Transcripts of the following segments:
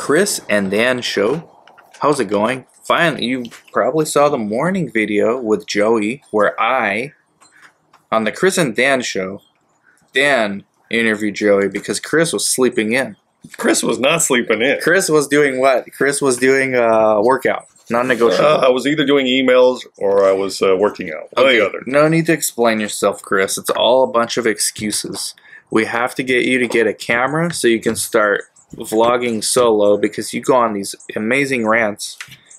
Chris and Dan show. How's it going? Fine. You probably saw the morning video with Joey where on the Chris and Dan show, Dan interviewed Joey because Chris was sleeping in. Chris was not sleeping in. Chris was doing what? Chris was doing a workout. Non-negotiable. I was either doing emails or I was working out. One or the other. No need to explain yourself, Chris. It's all a bunch of excuses. We have to get you to get a camera so you can start vlogging solo because you go on these amazing rants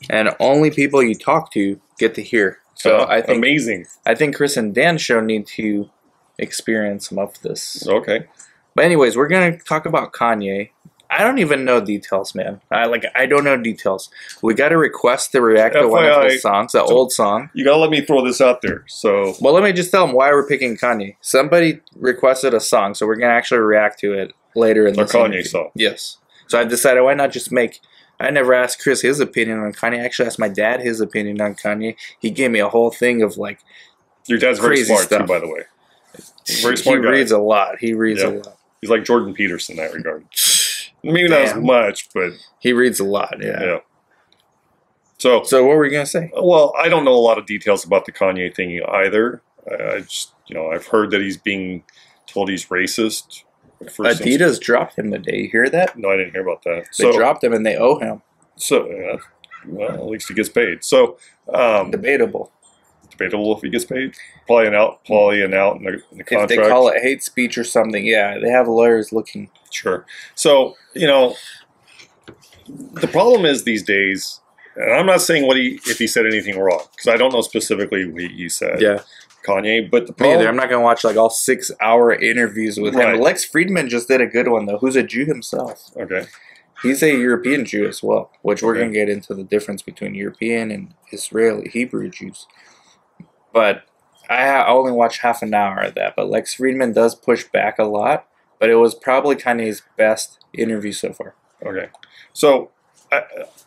and only people you talk to get to hear. So I think Chris and Dan show need to experience some of this. Okay. But anyways, we're gonna talk about Kanye. I don't even know details, man. I don't know details. We got a request to react to one of his songs, an old song. You gotta let me throw this out there. So, well, let me just tell them why we're picking Kanye. Somebody requested a song, so we're gonna actually react to it later in the Kanye song. Yes. So I decided why not just make. I never asked Chris his opinion on Kanye. I actually asked my dad his opinion on Kanye. He gave me a whole thing of like. Your dad's very smart too, by the way. Very smart guy. Reads a lot. He reads a lot. He's like Jordan Peterson in that regard. Maybe not as much, but he reads a lot. Yeah. So what were you gonna say? Well, I don't know a lot of details about the Kanye thing either. I just, I've heard that he's being told he's racist. Adidas dropped him today. You hear that? No, I didn't hear about that. They dropped him and they owe him. So, well, at least he gets paid. So, debatable. Debatable if he gets paid. Probably an out in the contract. If they call it hate speech or something, yeah, they have lawyers looking. Sure. So, the problem is these days, and I'm not saying if he said anything wrong, because I don't know specifically what he said. Yeah. Kanye, but the problem... Me either. I'm not going to watch like all 6-hour interviews with him. Lex Friedman just did a good one, though, who's a Jew himself. Okay. He's a European Jew as well, which we're going to get into the difference between European and Israeli Hebrew Jews. But I only watched half an hour of that. But Lex Friedman does push back a lot. But it was probably Kanye's best interview so far. Okay. So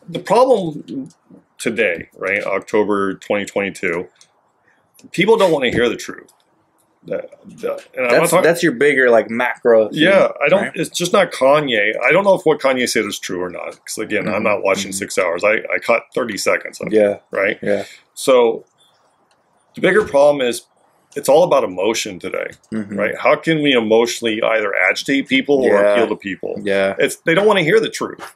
the problem today, right, October 2022, people don't want to hear the truth. That's your bigger, like, macro thing, yeah, I don't. Right? It's just not Kanye. I don't know if what Kanye said is true or not. Because, again, I'm not watching 6 hours. I caught 30 seconds of it. Right? Yeah. So the bigger problem is it's all about emotion today, right? How can we emotionally either agitate people or appeal to people? Yeah. They don't want to hear the truth.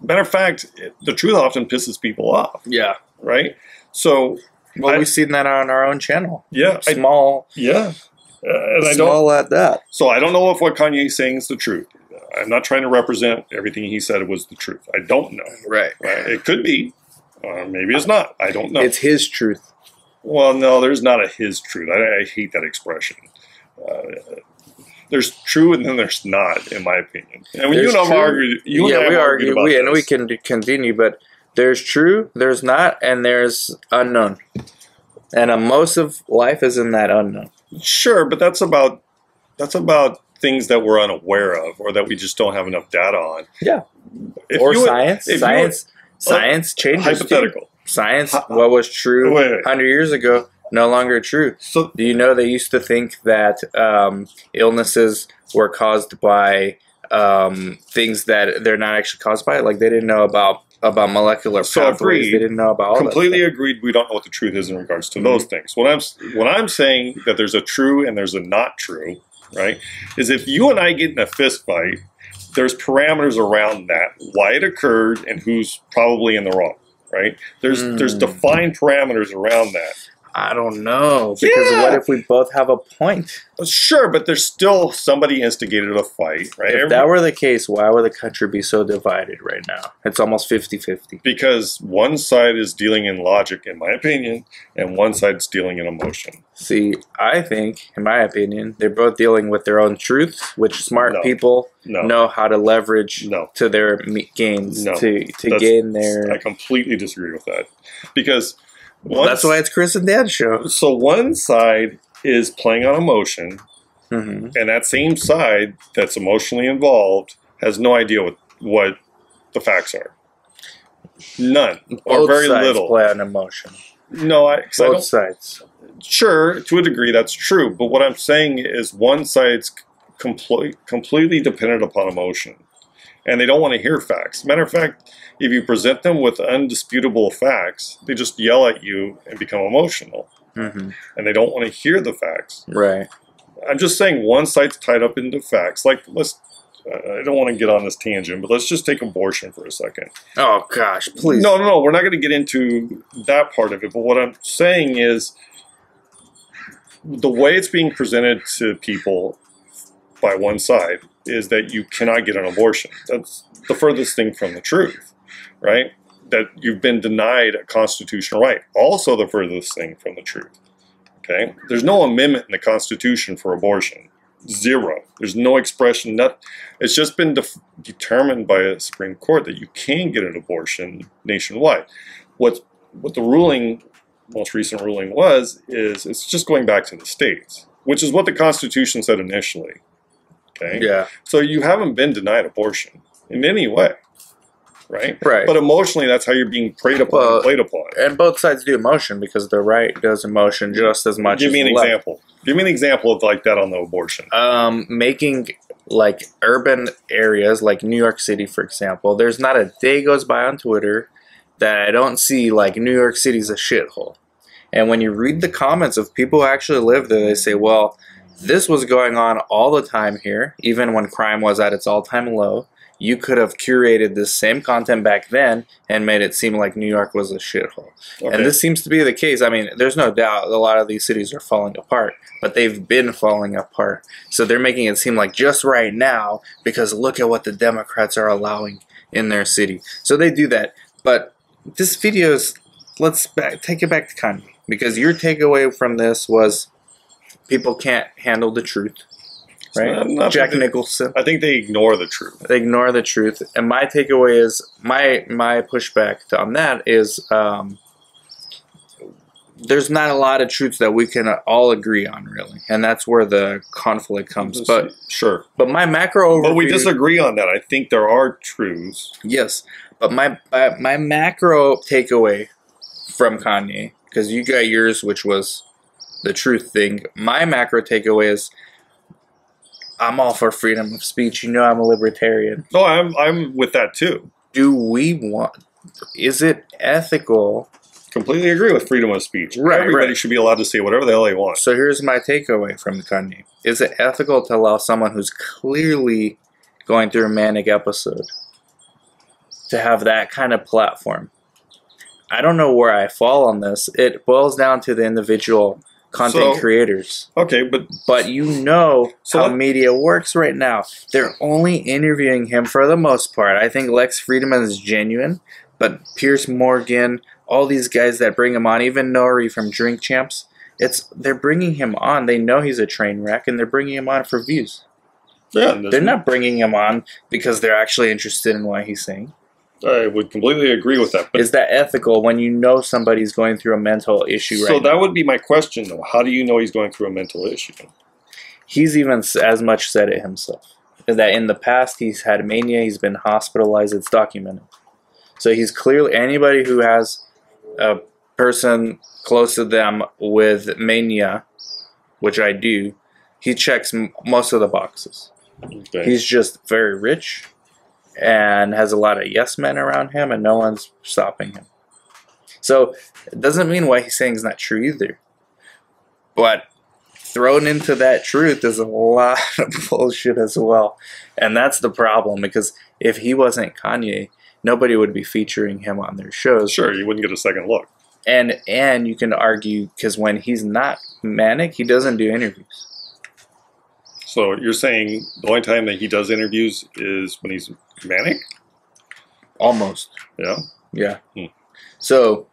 Matter of fact, the truth often pisses people off. Yeah. Right? So... Well, we've seen that on our own channel. Yeah. Small. And small at that. So I don't know if what Kanye's saying is the truth. I'm not trying to represent everything he said was the truth. I don't know. Right. It could be. Maybe it's not. I don't know. It's his truth. Well, no, there's not a his truth. I hate that expression. There's true and then there's not, in my opinion. And when you and I argued, we and we can continue, but there's true, there's not, and there's unknown. And most of life is in that unknown. Sure, but that's about things that we're unaware of or that we just don't have enough data on. Yeah. Science changes. Hypothetical. Science, what was true 100 years ago, no longer true. So, do you know they used to think that illnesses were caused by things that they're not actually caused by? Like, they didn't know about molecular pathways. They didn't know about all completely agreed. We don't know what the truth is in regards to those things. When I'm saying that there's a true and there's a not true, right, is if you and I get in a fist fight, there's parameters around that, why it occurred, and who's probably in the wrong. Right? There's defined parameters around that. I don't know. Because what if we both have a point? Sure, but there's still somebody instigated a fight, right? If that were the case, why would the country be so divided right now? It's almost 50-50. Because one side is dealing in logic, in my opinion, and one side's dealing in emotion. See, I think, in my opinion, they're both dealing with their own truths, which smart people know how to leverage to their gains, to gain their... I completely disagree with that. Because... that's why it's Chris and Dan's show. So one side is playing on emotion, and that same side that's emotionally involved has no idea what the facts are. None. Or very little. Play on emotion. No, both sides. Sure, to a degree that's true, but what I'm saying is one side's completely dependent upon emotion. and they don't want to hear facts. Matter of fact, if you present them with undisputable facts, they just yell at you and become emotional. Mm-hmm. And they don't want to hear the facts. Right. I'm just saying one side's tied up into facts. Like, I don't want to get on this tangent, but let's just take abortion for a second. Oh, gosh, please. No, we're not going to get into that part of it. But what I'm saying is the way it's being presented to people by one side is that you cannot get an abortion. That's the furthest thing from the truth, right? That you've been denied a constitutional right. Also the furthest thing from the truth, okay? There's no amendment in the Constitution for abortion. Zero. There's no expression. It's just been determined by a Supreme Court that you can get an abortion nationwide. What the ruling, most recent ruling was, is it's just going back to the states, which is what the Constitution said initially. Okay? Yeah. So you haven't been denied abortion in any way. Right? Right. But emotionally, that's how you're being preyed upon and played upon. And both sides do emotion because the right does emotion just as much Give as me an the left. example. Give me an example of like that on the abortion. Making like urban areas like New York City, for example, there's not a day goes by on Twitter that I don't see like New York City's a shithole. And when you read the comments of people who actually live there, they say, well, this was going on all the time here, even when crime was at its all-time low. You could have curated this same content back then and made it seem like New York was a shithole. Okay. And this seems to be the case. I mean, there's no doubt a lot of these cities are falling apart, but they've been falling apart. So they're making it seem like just right now, because look at what the Democrats are allowing in their city. So they do that. But this video is, take it back to Kanye. Because your takeaway from this was people can't handle the truth. Right? Jack Nicholson. I think they ignore the truth. They ignore the truth. And my takeaway is, my pushback on that is there's not a lot of truths that we can all agree on, really. And that's where the conflict comes. But sure. But my macro overview... But we disagree on that. I think there are truths. Yes. But my macro takeaway from Kanye, because you got yours, which was the truth thing. My macro takeaway is, I'm all for freedom of speech. You know I'm a libertarian. No, I'm with that too. Is it ethical? Completely agree with freedom of speech. Right, Everybody should be allowed to say whatever the hell they want. So here's my takeaway from Kanye. Is it ethical to allow someone who's clearly going through a manic episode to have that kind of platform? I don't know where I fall on this. It boils down to the individual content creators. Okay, but you know how media works right now. They're only interviewing him for the most part. I think Lex Friedman is genuine, but Piers Morgan, all these guys that bring him on, even Nori from Drink Champs, they're bringing him on. They know he's a train wreck, and they're bringing him on for views. Yeah, they're not bringing him on because they're actually interested in what he's saying. I would completely agree with that. But is that ethical when you know somebody's going through a mental issue right now? So that would be my question, though. How do you know he's going through a mental issue? He's even as much said it himself. That in the past he's had mania, he's been hospitalized, it's documented. So he's clearly, anybody who has a person close to them with mania, which I do, he checks most of the boxes. Okay. He's just very rich and has a lot of yes men around him, and no one's stopping him. So it doesn't mean what he's saying is not true either. But thrown into that truth is a lot of bullshit as well. And that's the problem, because if he wasn't Kanye, nobody would be featuring him on their shows. Sure, you wouldn't get a second look. And you can argue, because when he's not manic, he doesn't do interviews. So you're saying the only time that he does interviews is when he's manic? Almost. Yeah? Yeah. So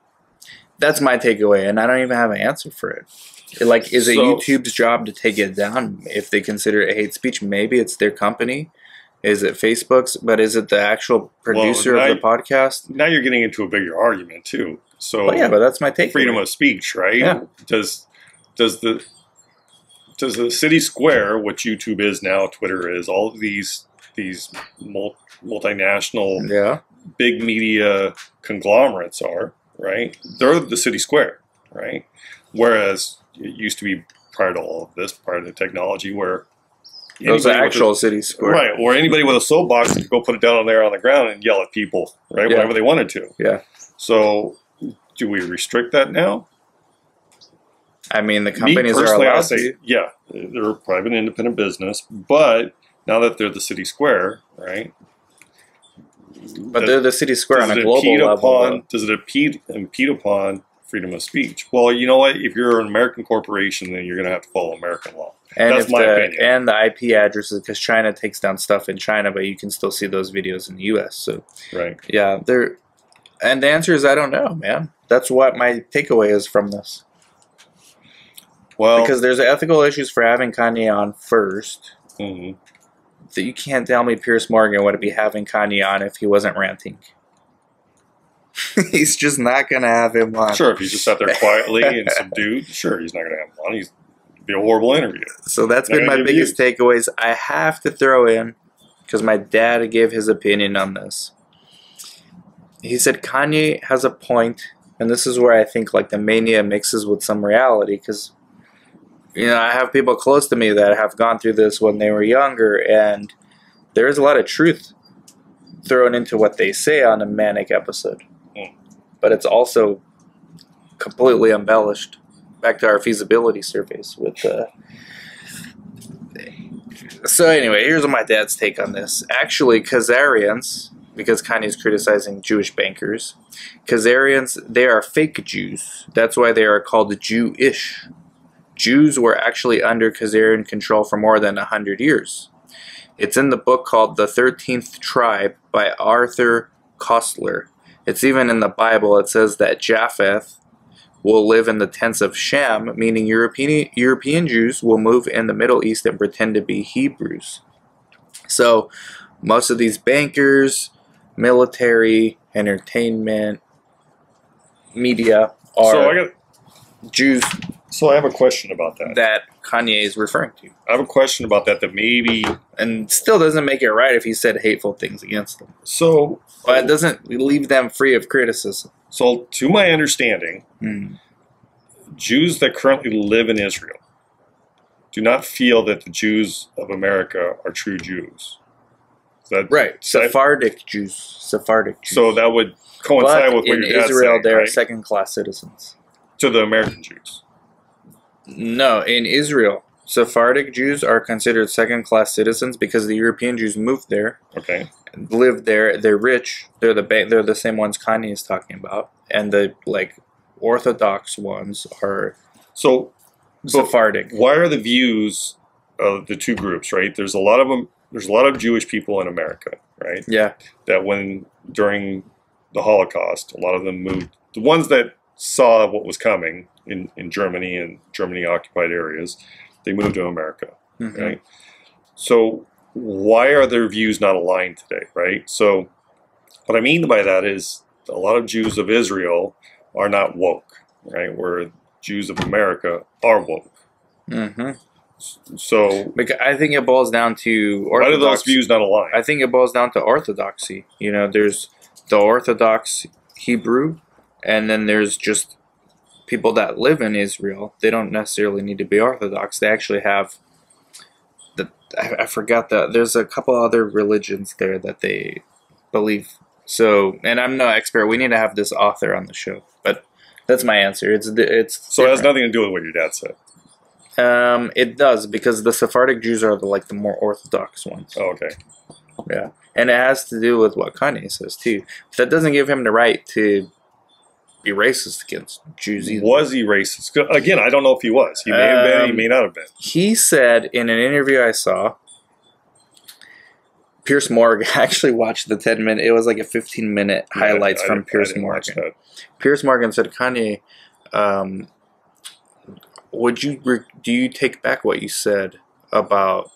that's my takeaway, and I don't even have an answer for it. Like, is it YouTube's job to take it down if they consider it hate speech? Maybe it's their company. Is it Facebook's? But is it the actual producer of the podcast? Now you're getting into a bigger argument, too. So yeah, but that's my takeaway. Freedom of speech, right? Yeah. Does the city square, which YouTube is now, Twitter is, all of these multinational, big media conglomerates are, right? They're the city square, right? Whereas it used to be, prior to all of this, prior to technology, where Those are actual city square. Right, or anybody with a soapbox could go put it down on there on the ground and yell at people, right, Yeah. whenever they wanted to. Yeah. So, do we restrict that now? I mean, the companies are allowed to. Yeah, they're a private independent business, but now that they're the city square, right? But they're the city square on a global level. Does it impede upon freedom of speech? Well, you know what? If you're an American corporation, then you're going to have to follow American law. And that's my opinion. And the IP addresses, because China takes down stuff in China, but you can still see those videos in the U.S. So, right. Yeah, they're. And the answer is I don't know, man. That's what my takeaway is from this. Well, because there's ethical issues for having Kanye on first. Mm-hmm. That you can't tell me Piers Morgan would be having Kanye on if he wasn't ranting. He's just not going to have him on. Sure, if he just sat there quietly and subdued, sure, he's not going to have him on. It'd be a horrible interview. So that's been my biggest takeaways. I have to throw in, because my dad gave his opinion on this. He said Kanye has a point, and this is where I think like the mania mixes with some reality, because I have people close to me that have gone through this when they were younger, and there is a lot of truth thrown into what they say on a manic episode. But it's also completely embellished. Back to our feasibility surveys with So anyway, here's my dad's take on this. Actually, Khazarians, because Kanye's criticizing Jewish bankers, Khazarians, they are fake Jews. That's why they are called Jewish. Jews were actually under Khazarian control for more than 100 years. It's in the book called The 13th Tribe by Arthur Koestler. It's even in the Bible. It says that Japheth will live in the tents of Shem, meaning European Jews will move in the Middle East and pretend to be Hebrews. So most of these bankers, military, entertainment, media are Jews. So I have a question about that. That Kanye is referring to. I have a question about that maybe... And still doesn't make it right if he said hateful things against them. So... But it doesn't leave them free of criticism. So, to my understanding, Jews that currently live in Israel do not feel that the Jews of America are true Jews. Is that right. Sephardic Jews. Sephardic Jews. So that would coincide with what your dad's saying, in Israel, they're second-class citizens. To the American Jews. No, in Israel, Sephardic Jews are considered second-class citizens because the European Jews moved there, live there. They're rich. They're the same ones Kanye is talking about, and the Orthodox ones are Sephardic. Why are the views of the two groups right? There's a lot of them. There's a lot of Jewish people in America, right? Yeah. That during the Holocaust, a lot of them moved. The ones that saw what was coming in Germany and Germany-occupied areas, they moved to America, right? So why are their views not aligned today, right? So what I mean by that is a lot of Jews of Israel are not woke, right? Where Jews of America are woke. So I think it boils down to why do those views not align? I think it boils down to orthodoxy. There's the Orthodox Hebrew, and then there's just people that live in Israel. They don't necessarily need to be Orthodox. They actually have I forgot there's a couple other religions there that they believe. So, and I'm no expert. We need to have this author on the show, but that's my answer. It's so it has nothing to do with what your dad said. It does, because the Sephardic Jews are the more Orthodox ones. Oh, okay. Yeah, and it has to do with what Kanye says too. But that doesn't give him the right to be racist against Jews either. Was he racist? Again, I don't know if he was. He may have been. He may not have been. He said in an interview I saw, Piers Morgan, I actually watched the 10-minute. It was like a 15-minute highlights from Piers Morgan. Piers Morgan said, Kanye, do you take back what you said about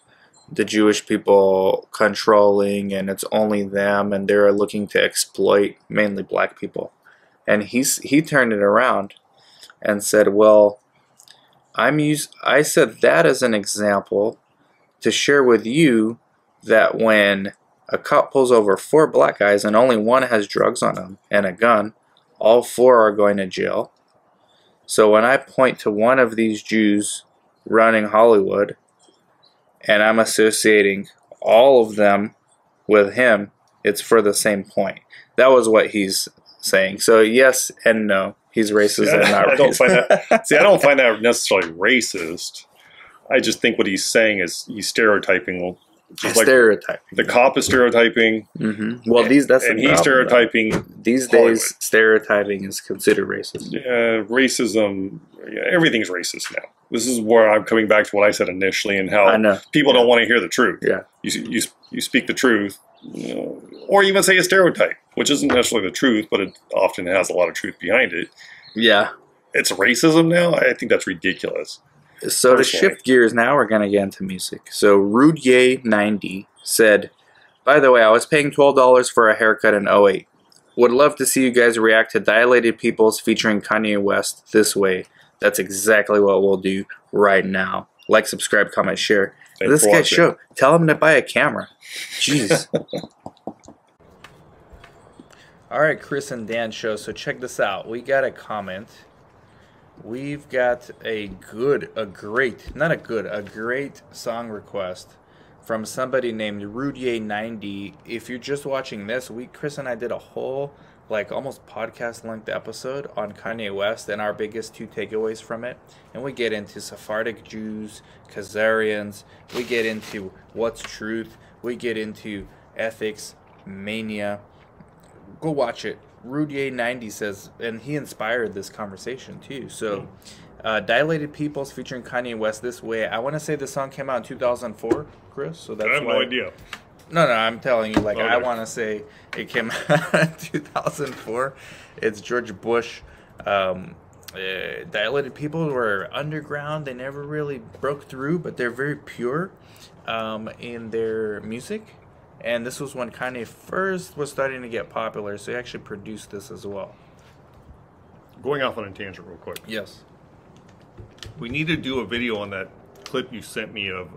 the Jewish people controlling, and it's only them, and they're looking to exploit mainly black people? And he turned it around and said, well, I said that as an example to share with you that when a cop pulls over 4 black guys and only one has drugs on him and a gun, all 4 are going to jail. So when I point to one of these Jews running Hollywood and I'm associating all of them with him, it's for the same point. That was what he's saying. So yes and no. He's racist and not racist. I don't find that necessarily racist. I just think what he's saying is he's stereotyping. Stereotyping. The cop is stereotyping. Mm-hmm. Well, he's stereotyping. These Hollywood. days, stereotyping is considered racist. Racism. Everything's racist now. This is where I'm coming back to what I said initially and how people don't want to hear the truth. Yeah, you speak the truth, or even say a stereotype, which isn't necessarily the truth, but it often has a lot of truth behind it. Yeah, it's racism now. I think that's ridiculous. So to shift gears, now we're going to get into music. So Rudier90 said, by the way, I was paying $12 for a haircut in 08. Would love to see you guys react to Dilated Peoples featuring Kanye West this way. That's exactly what we'll do right now. Like, subscribe, comment, share. This guy's show. Tell him to buy a camera. Jeez. Alright, Chris and Dan show. So check this out. We got a comment. We've got a great song request from somebody named Rudier90. If you're just watching this, Chris and I did a whole, like, almost podcast-length episode on Kanye West and our biggest 2 takeaways from it. And we get into Sephardic Jews, Khazarians, we get into what's truth, we get into ethics, mania. Go watch it. Rudier90 says, and he inspired this conversation too. So, Dilated Peoples featuring Kanye West this way. I want to say the song came out in 2004, Chris. So that's I have no idea. No, I'm telling you. Like, okay. I want to say it came out in 2004. It's George Bush. Dilated Peoples were underground. They never really broke through, but they're very pure in their music. And this was when Kanye first was starting to get popular, so he actually produced this as well. Going off on a tangent real quick. Yes. We need to do a video on that clip you sent me of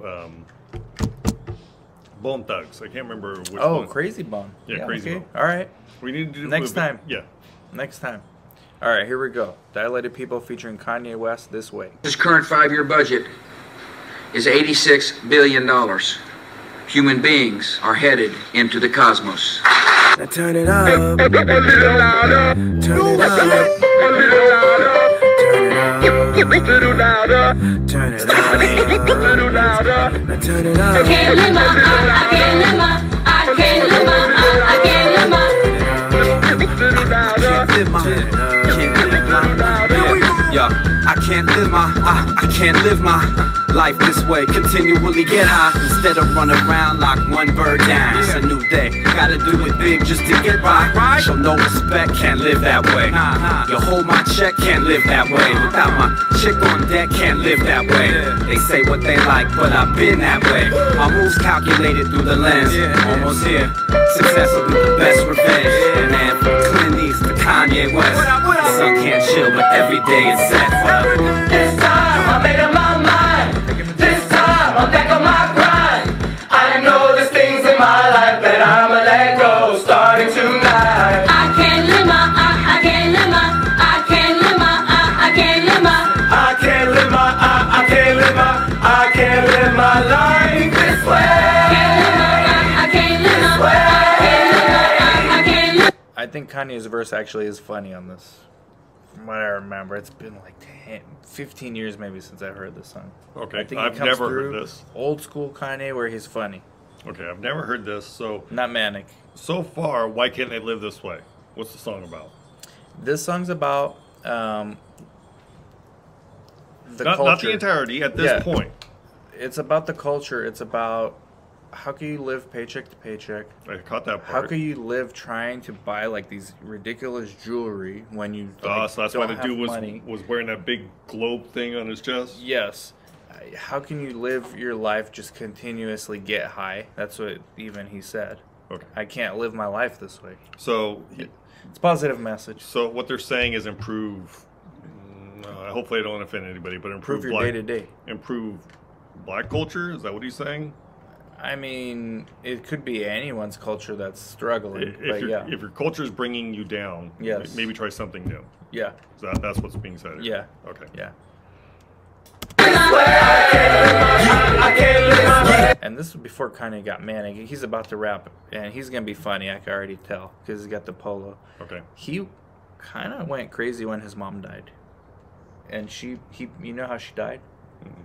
Bone Thugs. I can't remember which one. Oh, Crazy Bone. Yeah, Crazy Bone. All right. We need to do next time. Yeah. Next time. All right, here we go. Dilated People featuring Kanye West this way. His current 5-year budget is $86 billion. Human beings are headed into the cosmos. Now turn it up. A little louder. Turn it up. A little louder. Turn it up. A little louder. Now turn it up. I can't live my, I can't live my, I can't live my, I can't live my. A little louder. I can't live my, I can't live my life this way. Continually get high instead of run around like one bird down. It's a new day, gotta do it big just to get by. Show no respect, can't live that way. You hold my check, can't live that way. Without my chick on deck, can't live that way. They say what they like, but I've been that way. My moves calculated through the lens. Almost here, success will be the best revenge. And then from Clint East to Kanye West, the sun can't chill, but every day it's set. This time I made up my mind. This time I'm back on my grind. I know there's things in my life that I'ma let go starting tonight. I can't live my, I can't live my, I can't live my, I can't live my, I can't live my, I can't live my, I can't live my life this way. I can't live my, I can't live. I think Kanye's verse actually is funny on this. From what I remember, it's been like 15 years maybe since I heard this song. Okay, I think I've never heard this. Old school Kanye where he's funny. Okay, I've never heard this, so... Not manic. So far, why can't they live this way? What's the song about? This song's about the culture. Not the entirety, at this point. It's about the culture. It's about how can you live paycheck to paycheck. I caught that part. How can you live trying to buy like these ridiculous jewelry when you like, so that's why the dude was wearing that big globe thing on his chest? Yes. How can you live your life just continuously get high? That's what even he said. Okay. I can't live my life this way. So it's a positive message. So what they're saying is improve. Hopefully I don't offend anybody, but improve your day to day. Improve black culture. Is that what he's saying? I mean, it could be anyone's culture that's struggling. If your culture is bringing you down, yes, maybe try something new. Yeah. So that's what's being said here. Yeah. Okay. Yeah. I can't live my and this was before Kanye got manic. He's about to rap, and he's gonna be funny. I can already tell because he's got the polo. Okay. He kind of went crazy when his mom died, and you know how she died? Mm-hmm.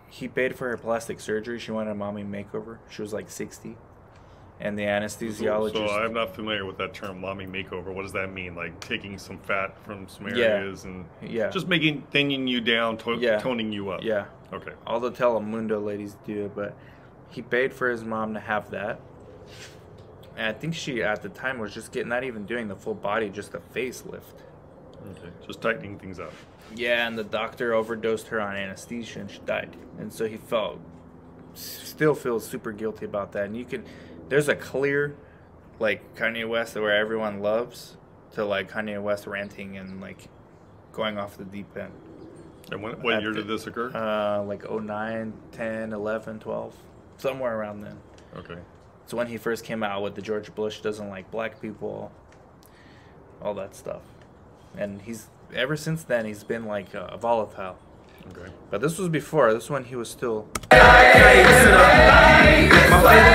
He paid for her plastic surgery. She wanted a mommy makeover. She was like 60, and the anesthesiologist. So I'm not familiar with that term, mommy makeover. What does that mean? Like taking some fat from some areas and just thinning you down, toning you up. Yeah. Okay. All the Telemundo ladies do it, but he paid for his mom to have that. And I think she, at the time, was just not even doing the full body, just a facelift. Okay. Just tightening things up. Yeah, and the doctor overdosed her on anesthesia and she died. And so he still feels super guilty about that. And there's a clear, like, Kanye West where everyone loves, to like Kanye West ranting and like going off the deep end. And what year did this occur? Like 09, 10, 11, 12, somewhere around then. Okay. It's when he first came out with the George Bush doesn't like black people, all that stuff. And ever since then, he's been like volatile. Okay. But this was before. This one he was still. My favorite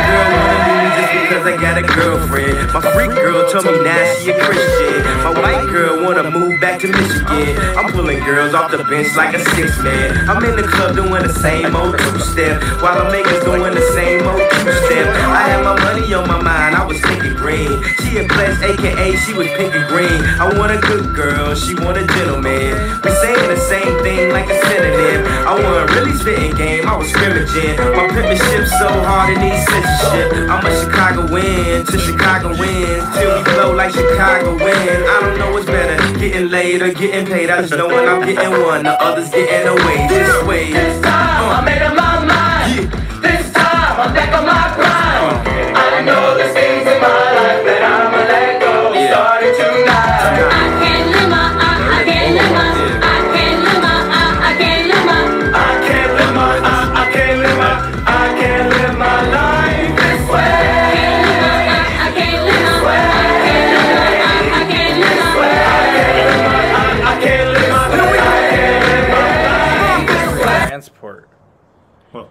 girl wanna leave me just because I got a girlfriend. My freak girl told me now she a Christian. My white girl wanna move back to Michigan. I'm pulling girls off the bench like a 6-man. I'm in the club doing the same old two-step, while the makers doing the same old two-step. I had my money on my mind, I was thinking green. She a plus, aka she was pink and green. I want a good girl, she want a gentleman. We saying the same thing like a synonym. I wasn't really spitting game, I was scrimmaging. My penmanship so hard it needs censorship. I'm a Chicagoan to Chicagoans till we blow like Chicago wind. I don't know what's better, getting laid or getting paid. I just know when I'm getting one, the others getting away. This way. This time I made up my mind. This time I'm back on my grind. I know there's things in my life that I'ma let go. Starting tonight. I can't live my, I can't live my, I can't live my, I can't live my. I can't live my, I can't live my, I can't live my life this way. I can't live my, I can't live my, I can't live my, Transport. Huh.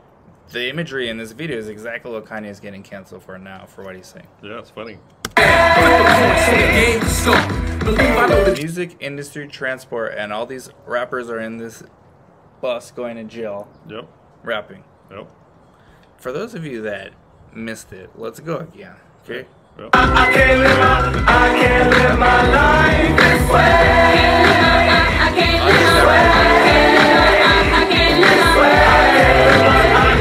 The imagery in this video is exactly what Kanye is getting canceled for now, for what he's saying. Yeah, it's funny. The music industry, transport, and all these rappers are in this bus going to jail Yep. rapping. Yep. For those of you that missed it, let's go again, okay? Yep. I can't live my life this way. I can't live my, I can't live my,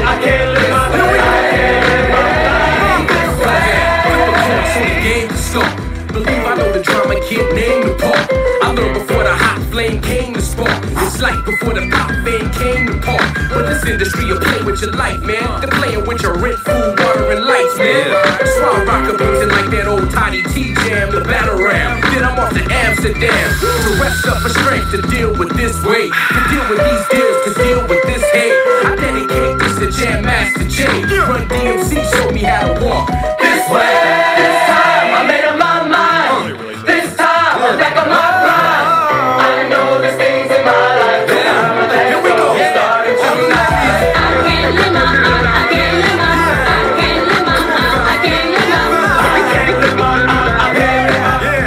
I can't live my life this way. Game to start. Believe I know the drama can't name the part. I learned before the hot flame came to spark. It's like before the pop fame came to park. But this industry will play with your life, man. They're playing with your rent, food, water, and lights, man. That's why I rock a music like that old Toddy T Jam, the battle ram. Then I'm off to Amsterdam to rest up for strength to deal with this weight, to deal with these deals, to deal with this hate. I dedicate this to Jam Master J. Run DMC, show me how to walk This way, this time I made up my mind. This time I'm back on my grind. I know there's things in my life that I'ma let go. Starting tonight. I can't live my, I can't live my, I can't live my, I can't live my. I can't live my,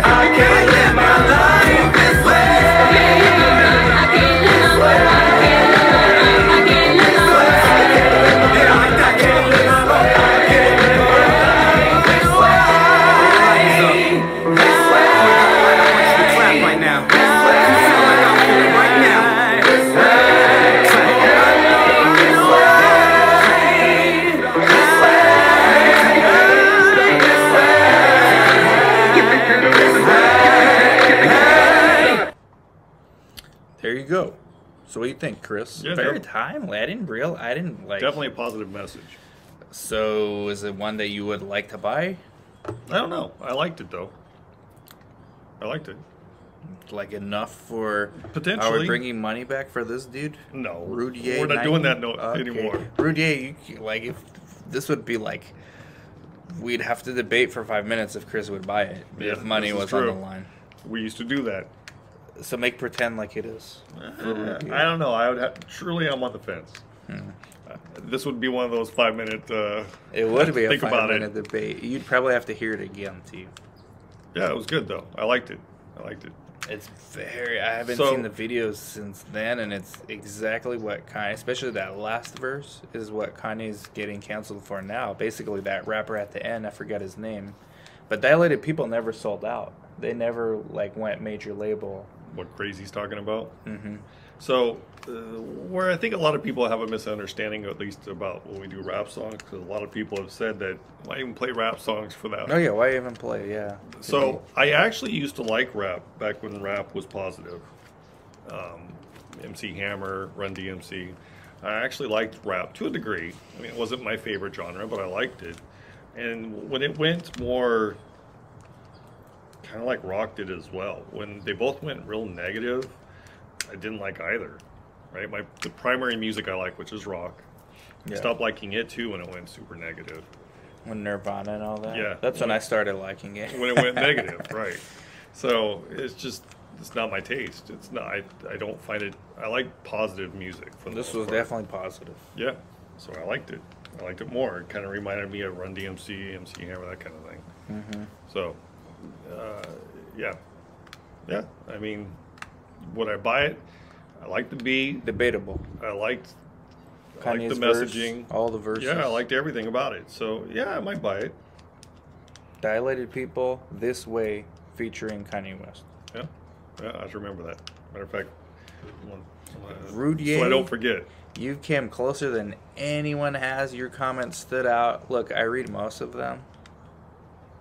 I can't live my life this way. I can't live my, I can't live my. I can't live my life this way. This way. clap right now. Right now. There you go. So what do you think, Chris? Yeah, Fair no. time? I didn't like. Definitely a positive message. So is it one that you would like to buy? I don't know. I liked it though. I liked it. Like enough for? Potentially. Are we bringing money back for this dude? No, Rudier. we're not doing that anymore. Rudier, like if this would be like, we'd have to debate for 5 minutes if Chris would buy it Yeah, if money this is was on true. the line. We used to do that. So make pretend like it is. for Rudier. I don't know. I would have, truly, I'm on the fence. this would be one of those 5-minute. It would be a think about 5-minute debate. You'd probably have to hear it again, too. Yeah, it was good though. I liked it. It's very. I haven't So- seen the videos since then, and it's exactly what Kanye, especially that last verse, is what Kanye's getting canceled for now. Basically, that rapper at the end, I forgot his name, but Dilated People never sold out. They never like went major label. What Crazy's talking about. Mm-hmm. So, where I think a lot of people have a misunderstanding, at least about when we do rap songs, because a lot of people have said that why even play rap songs for that. Oh yeah, why even play? Yeah. So I actually used to like rap back when rap was positive. MC Hammer, Run DMC. I actually liked rap to a degree. I mean, it wasn't my favorite genre, but I liked it. And when it went more, kind of like rock did as well, when they both went real negative, I didn't like either. Right? The primary music I like, which is rock, Yeah. stopped liking it too when it went super negative. When Nirvana and all that. Yeah. That's when I started liking it. When it went negative, right? So it's not my taste. It's not. I don't find it. I like positive music. For the This most was part. definitely positive. Yeah. So I liked it. I liked it more. It kind of reminded me of Run DMC, MC Hammer, that kind of thing. Mm-hmm. So, yeah. I mean, would I buy it? I like the beat. Debatable. I liked the Kanye's messaging. verse, all the verses. Yeah, I liked everything about it. So yeah, I might buy it. Dilated People, This Way, featuring Kanye West. Yeah, I have to remember that. Matter of fact, Rudier. so I don't forget. You came closer than anyone has. Your comments stood out. Look, I read most of them.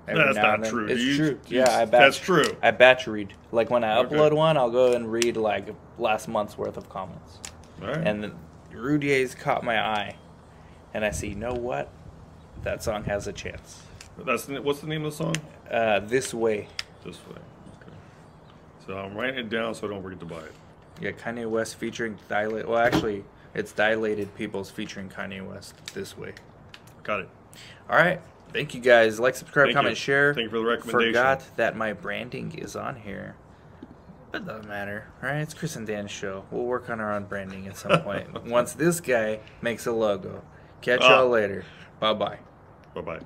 Every That's now not and then. true. It's You- true. you- Yeah, I batch. that's true. I batch read. Like when I Okay. upload one, I'll go and read like last month's worth of comments. All right. And then Rudier's caught my eye, and I see, you know what? That song has a chance. What's the name of the song? This Way. This Way. Okay. So I'm writing it down so I don't forget to buy it. Yeah, Kanye West featuring Dilated. Well, actually, it's Dilated Peoples featuring Kanye West. This Way. Got it. All right. Thank you guys. Like, subscribe, Thank comment, you. share. Thank you for the recommendation. Forgot that my branding is on here. But it doesn't matter. All right, it's Chris and Dan's show. We'll work on our own branding at some point. Once this guy makes a logo. Catch y'all later. Bye-bye. Bye-bye.